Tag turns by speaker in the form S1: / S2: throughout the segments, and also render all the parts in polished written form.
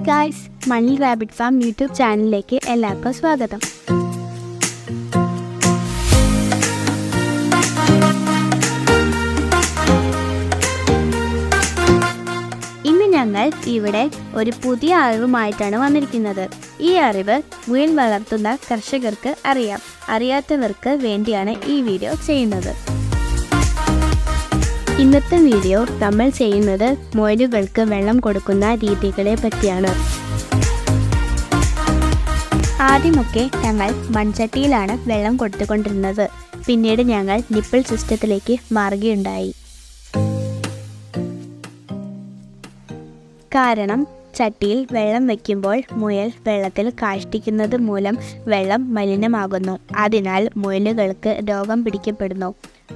S1: Hi guys, മണി rabbit farm YouTube ചാനലിലേക്ക് എല്ലാവർക്കും സ്വാഗതം. ഇന്ന് ഞങ്ങൾ ഇവിടെ ഒരു പുതിയ അറിവുമായിട്ടാണ് വന്നിരിക്കുന്നത്. ഈ അറിവ് മുയൽ വളർത്തുന്ന കർഷകർക്ക് അറിയാം, അറിയാത്തവർക്ക് വേണ്ടിയാണ് ഈ വീഡിയോ ചെയ്യുന്നത്. ഇന്നത്തെ വീഡിയോ നമ്മൾ ചെയ്യുന്നത് മുയലുകൾക്ക് വെള്ളം കൊടുക്കുന്ന രീതികളെ പറ്റിയാണ്. ആദ്യമൊക്കെ ഞങ്ങൾ മൺചട്ടിയിലാണ് വെള്ളം കൊടുത്തുകൊണ്ടിരുന്നത്. പിന്നീട് ഞങ്ങൾ നിപ്പിൾ സിസ്റ്റത്തിലേക്ക് മാറുകയുണ്ടായി. കാരണം ചട്ടിയിൽ വെള്ളം വയ്ക്കുമ്പോൾ മുയൽ വെള്ളത്തിൽ കാഷ്ടിക്കുന്നത് മൂലം വെള്ളം മലിനമാകുന്നു. അതിനാൽ മുയലുകൾക്ക് രോഗം പിടിക്കപ്പെടുന്നു.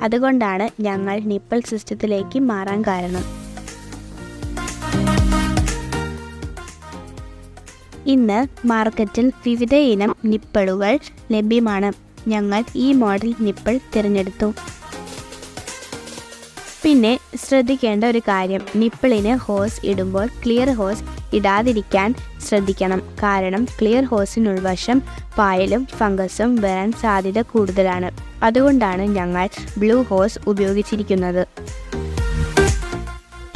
S1: അതുകൊണ്ടാണ് ഞങ്ങൾ നിപ്പിൾ സിസ്റ്റത്തിലേക്ക് മാറാൻ കാരണം. ഇന്ന് മാർക്കറ്റിൽ വിവിധ ഇനം നിപ്പിളുകൾ ലഭ്യമാണ്. ഞങ്ങൾ ഈ മോഡൽ നിപ്പിൾ തിരഞ്ഞെടുത്തു. പിന്നെ ശ്രദ്ധിക്കേണ്ട ഒരു കാര്യം, നിപ്പിളിന് ഹോസ് ഇടുമ്പോൾ ക്ലിയർ ഹോസ് ഇടാതിരിക്കാൻ ശ്രദ്ധിക്കണം. കാരണം ക്ലിയർ ഹോസിനുൾവശം പായലും ഫംഗസും വരാൻ സാധ്യത കൂടുതലാണ്. അതുകൊണ്ടാണ് ഞങ്ങൾ ബ്ലൂ ഹോസ് ഉപയോഗിച്ചിരിക്കുന്നത്.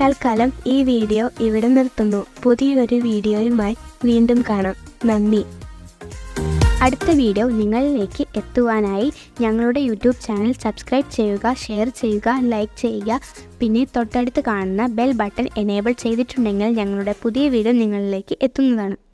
S1: തൽക്കാലം ഈ വീഡിയോ ഇവിടെ നിർത്തുന്നു. പുതിയൊരു വീഡിയോയുമായി വീണ്ടും കാണാം. നന്ദി. അടുത്ത വീഡിയോ നിങ്ങളിലേക്ക് എത്തുവാനായി ഞങ്ങളുടെ യൂട്യൂബ് ചാനൽ സബ്സ്ക്രൈബ് ചെയ്യുക, ഷെയർ ചെയ്യുക, ലൈക്ക് ചെയ്യുക. പിന്നെ തൊട്ടടുത്ത് കാണുന്ന ബെൽ ബട്ടൺ എനേബിൾ ചെയ്തിട്ടുണ്ടെങ്കിൽ ഞങ്ങളുടെ പുതിയ വീഡിയോ നിങ്ങളിലേക്ക് എത്തുന്നതാണ്.